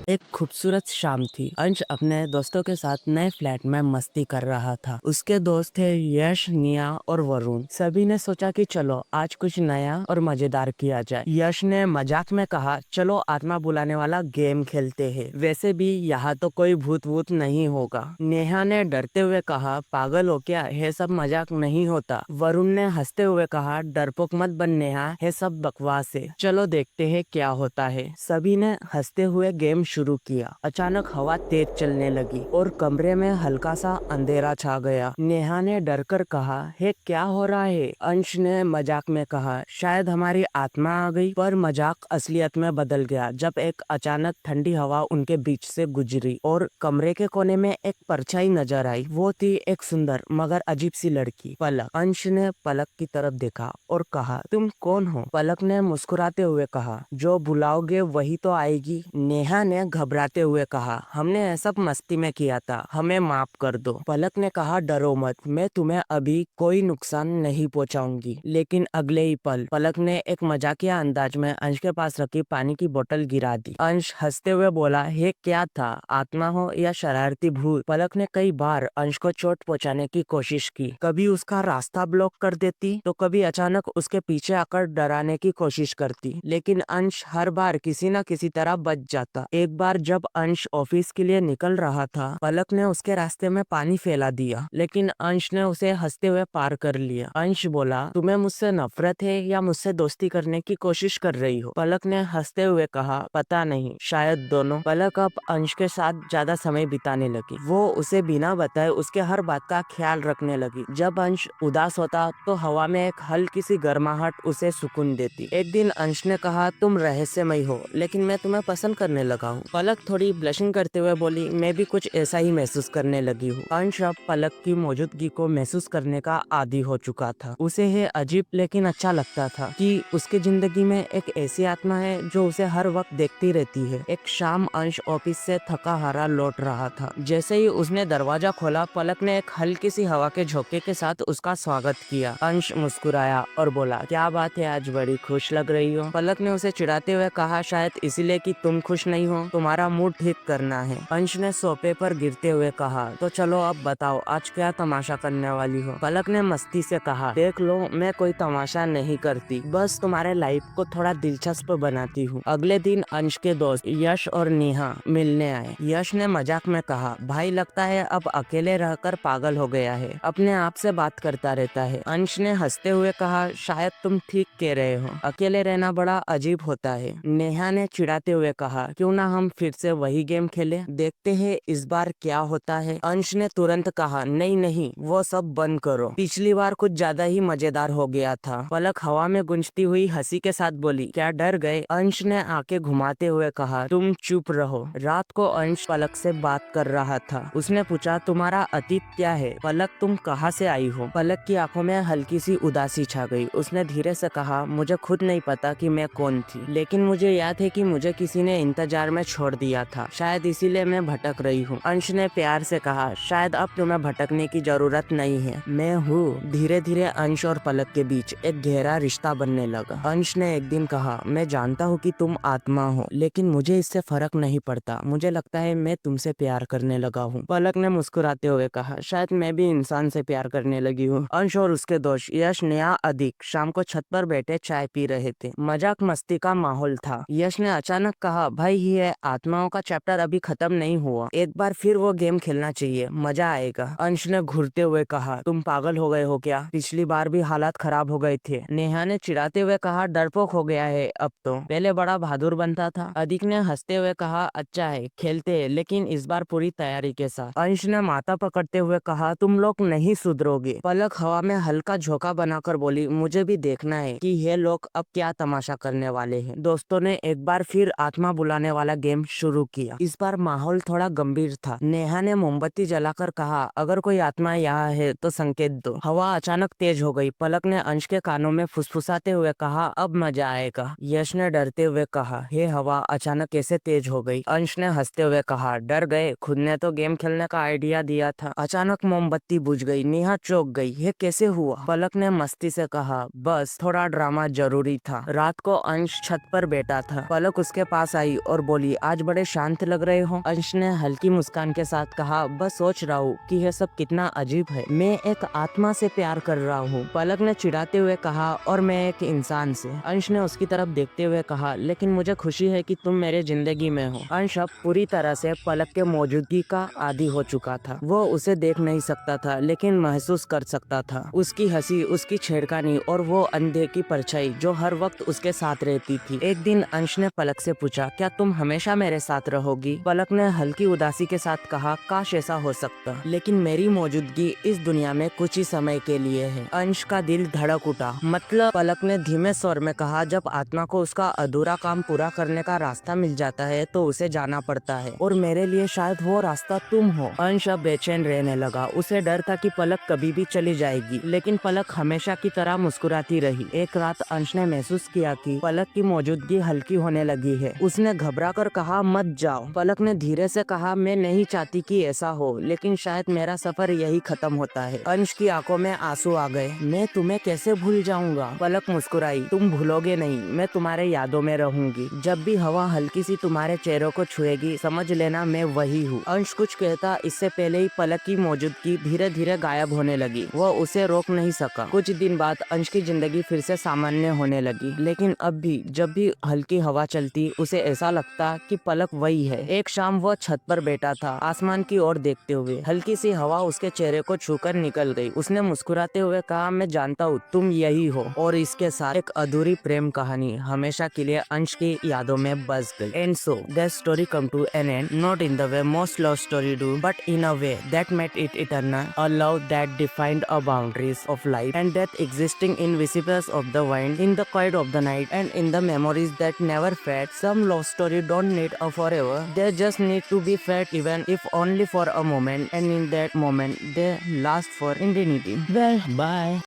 एक खूबसूरत शाम थी। अंश अपने दोस्तों के साथ नए फ्लैट में मस्ती कर रहा था। उसके दोस्त थे यश, निया और वरुण। सभी ने सोचा कि चलो आज कुछ नया और मजेदार किया जाए। यश ने मजाक में कहा, चलो आत्मा बुलाने वाला गेम खेलते हैं। वैसे भी यहाँ तो कोई भूत वूत नहीं होगा। नेहा ने डरते हुए कहा, पागल हो क्या, ये सब मजाक नहीं होता। वरुण ने हंसते हुए कहा, डरपोक मत बन नेहा, ये सब बकवास है। चलो देखते हैं क्या होता है। सभी ने हंसते हुए गेम शुरू किया। अचानक हवा तेज चलने लगी और कमरे में हल्का सा अंधेरा छा गया। नेहा ने डरकर कहा, हे क्या हो रहा है? अंश ने मजाक में कहा, शायद हमारी आत्मा आ गई। पर मजाक असलियत में बदल गया जब एक अचानक ठंडी हवा उनके बीच से गुजरी और कमरे के कोने में एक परछाई नजर आई। वो थी एक सुंदर मगर अजीब सी लड़की, पलक। अंश ने पलक की तरफ देखा और कहा, तुम कौन हो? पलक ने मुस्कुराते हुए कहा, जो बुलाओगे वही तो आएगी। नेहा ने घबराते हुए कहा, हमने ऐसा मस्ती में किया था, हमें माफ कर दो। पलक ने कहा, डरो मत, मैं तुम्हें अभी कोई नुकसान नहीं पहुंचाऊंगी। लेकिन अगले ही पल पलक ने एक मजाकिया अंदाज में अंश के पास रखी पानी की बोतल गिरा दी। अंश हंसते हुए बोला, हे क्या था, आत्मा हो या शरारती भूत? पलक ने कई बार अंश को चोट पहुंचाने की कोशिश की। कभी उसका रास्ता ब्लॉक कर देती तो कभी अचानक उसके पीछे आकर डराने की कोशिश करती, लेकिन अंश हर बार किसी न किसी तरह बच जाता। एक बार जब अंश ऑफिस के लिए निकल रहा था, पलक ने उसके रास्ते में पानी फैला दिया, लेकिन अंश ने उसे हंसते हुए पार कर लिया। अंश बोला, तुम्हें मुझसे नफरत है या मुझसे दोस्ती करने की कोशिश कर रही हो? पलक ने हंसते हुए कहा, पता नहीं, शायद दोनों। पलक अब अंश के साथ ज्यादा समय बिताने लगी। वो उसे बिना बताए उसके हर बात का ख्याल रखने लगी। जब अंश उदास होता तो हवा में एक हल्की सी गर्माहट उसे सुकून देती। एक दिन अंश ने कहा, तुम रहस्यमयी हो, लेकिन मैं तुम्हें पसंद करने लगा हूँ। पलक थोड़ी ब्लशिंग करते हुए बोली, मैं भी कुछ ऐसा ही महसूस करने लगी हूँ। अंश अब पलक की मौजूदगी को महसूस करने का आदी हो चुका था। उसे ये अजीब लेकिन अच्छा लगता था कि उसकी जिंदगी में एक ऐसी आत्मा है जो उसे हर वक्त देखती रहती है। एक शाम अंश ऑफिस से थका हारा लौट रहा था। जैसे ही उसने दरवाजा खोला, पलक ने एक हल्की सी हवा के झोंके के साथ उसका स्वागत किया। अंश मुस्कुराया और बोला, क्या बात है, आज बड़ी खुश लग रही हो? पलक ने उसे चिढ़ाते हुए कहा, शायद इसीलिए कि तुम खुश नहीं हो, तुम्हारा मूड ठीक करना है। अंश ने सोफे पर गिरते हुए कहा, तो चलो अब बताओ आज क्या तमाशा करने वाली हो? पलक ने मस्ती से कहा, देख लो, मैं कोई तमाशा नहीं करती, बस तुम्हारे लाइफ को थोड़ा दिलचस्प बनाती हूँ। अगले दिन अंश के दोस्त यश और नेहा मिलने आए। यश ने मजाक में कहा, भाई लगता है अब अकेले रहकर पागल हो गया है, अपने आप से बात करता रहता है। अंश ने हंसते हुए कहा, शायद तुम ठीक कह रहे हो, अकेले रहना बड़ा अजीब होता है। नेहा ने चिढ़ाते हुए कहा, क्यों ना हम फिर से वही गेम खेले, देखते हैं इस बार क्या होता है। अंश ने तुरंत कहा, नहीं नहीं, वो सब बंद करो, पिछली बार कुछ ज्यादा ही मजेदार हो गया था। पलक हवा में गुंजती हुई हंसी के साथ बोली, क्या डर गए? अंश ने आंखें घुमाते हुए कहा, तुम चुप रहो। रात को अंश पलक से बात कर रहा था। उसने पूछा, तुम्हारा अतीत क्या है? पलक, तुम कहाँ से आई हो? पलक की आंखों में हल्की सी उदासी छा गई। उसने धीरे से कहा, मुझे खुद नहीं पता कि मैं कौन थी, लेकिन मुझे याद है कि मुझे किसी ने इंतजार में छोड़ दिया था, शायद इसीलिए मैं भटक रही हूँ। अंश ने प्यार से कहा, शायद अब तुम्हें भटकने की जरूरत नहीं है, मैं हूँ। धीरे धीरे अंश और पलक के बीच एक गहरा रिश्ता बनने लगा। अंश ने एक दिन कहा, मैं जानता हूँ कि तुम आत्मा हो, लेकिन मुझे इससे फर्क नहीं पड़ता, मुझे लगता है मैं तुमसे प्यार करने लगा हूँ। पलक ने मुस्कुराते हुए कहा, शायद मैं भी इंसान से प्यार करने लगी हूँ। अंश और उसके दोस्त यश, नेहा, अधिक शाम को छत पर बैठे चाय पी रहे थे। मजाक मस्ती का माहौल था। यश ने अचानक कहा, भाई ये आत्माओं का चैप्टर अभी खत्म नहीं हुआ, एक बार फिर वो गेम खेलना चाहिए, मजा आएगा। अंश ने घूरते हुए कहा, तुम पागल हो गए हो क्या? पिछली बार भी हालात खराब हो गए थे। नेहा ने चिढ़ाते हुए कहा, डरपोक हो गया है अब तो, पहले बड़ा बहादुर बनता था। अधिक ने हंसते हुए कहा, अच्छा है, खेलते हैं, लेकिन इस बार पूरी तैयारी के साथ। अंश ने माथा पकड़ते हुए कहा, तुम लोग नहीं सुधरोगे। पलक हवा में हल्का झोंका बनाकर बोली, मुझे भी देखना है कि ये लोग अब क्या तमाशा करने वाले हैं। दोस्तों ने एक बार फिर आत्मा बुलाने वाला गेम शुरू किया। इस बार माहौल थोड़ा गंभीर था। नेहा ने मोमबत्ती जलाकर कहा, अगर कोई आत्मा यहाँ है तो संकेत दो। हवा अचानक तेज हो गई। पलक ने अंश के कानों में फुसफुसाते हुए कहा, अब मजा आएगा। यश ने डरते हुए कहा, हे हवा अचानक कैसे तेज हो गई? अंश ने हंसते हुए कहा, डर गए, खुद ने तो गेम खेलने का आइडिया दिया था। अचानक मोमबत्ती बुझ गई। नेहा चौंक गई, ये कैसे हुआ? पलक ने मस्ती से कहा, बस थोड़ा ड्रामा जरूरी था। रात को अंश छत पर बैठा था। पलक उसके पास आई और बोली, जी, आज बड़े शांत लग रहे हो। अंश ने हल्की मुस्कान के साथ कहा, बस सोच रहा हूँ कि यह सब कितना अजीब है। मैं एक आत्मा से प्यार कर रहा हूँ, पलक ने चिढ़ाते हुए कहा, और मैं एक इंसान से। अंश ने उसकी तरफ देखते हुए कहा, लेकिन मुझे खुशी है कि तुम मेरे जिंदगी में हो। अंश अब पूरी तरह से पलक के मौजूदगी का आदी हो चुका था। वो उसे देख नहीं सकता था, लेकिन महसूस कर सकता था। उसकी हंसी, उसकी छेड़खानी और वो अंधे की परछाई जो हर वक्त उसके साथ रहती थी। एक दिन अंश ने पलक से पूछा, क्या तुम हमेशा मेरे साथ रहोगी? पलक ने हल्की उदासी के साथ कहा, काश ऐसा हो सकता, लेकिन मेरी मौजूदगी इस दुनिया में कुछ ही समय के लिए है। अंश का दिल धड़क उठा। मतलब? पलक ने धीमे स्वर में कहा, जब आत्मा को उसका अधूरा काम पूरा करने का रास्ता मिल जाता है तो उसे जाना पड़ता है, और मेरे लिए शायद वो रास्ता तुम हो। अंश अब बेचैन रहने लगा। उसे डर था कि पलक कभी भी चली जाएगी, लेकिन पलक हमेशा की तरह मुस्कुराती रही। एक रात अंश ने महसूस किया कि पलक की मौजूदगी हल्की होने लगी है। उसने घबरा कर कहा, मत जाओ। पलक ने धीरे से कहा, मैं नहीं चाहती कि ऐसा हो, लेकिन शायद मेरा सफर यही खत्म होता है। अंश की आंखों में आंसू आ गए। मैं तुम्हें कैसे भूल जाऊंगा? पलक मुस्कुराई, तुम भूलोगे नहीं, मैं तुम्हारे यादों में रहूंगी। जब भी हवा हल्की सी तुम्हारे चेहरों को छुएगी, समझ लेना मैं वही हूँ। अंश कुछ कहता इससे पहले ही पलक की मौजूदगी धीरे धीरे गायब होने लगी। वो उसे रोक नहीं सका। कुछ दिन बाद अंश की जिंदगी फिर से सामान्य होने लगी, लेकिन अब भी जब भी हल्की हवा चलती, उसे ऐसा लगता कि पलक वही है। एक शाम वो छत पर बैठा था, आसमान की ओर देखते हुए। हल्की सी हवा उसके चेहरे को छूकर निकल गई। उसने मुस्कुराते हुए कहा, मैं जानता हूँ तुम यही हो। और इसके साथ एक अधूरी प्रेम कहानी हमेशा के लिए अंश की यादों में बस गई। And so that story come to an end, not in the way most love story do, but in a way that made it eternal, a love that defined our boundaries of life and death, existing in whispers of the wind, in the quiet of the night, and in the memories that never fade. Some love story don't need a forever, they just need to be felt, even if only for a moment, and in that moment they last for infinity. Well, bye.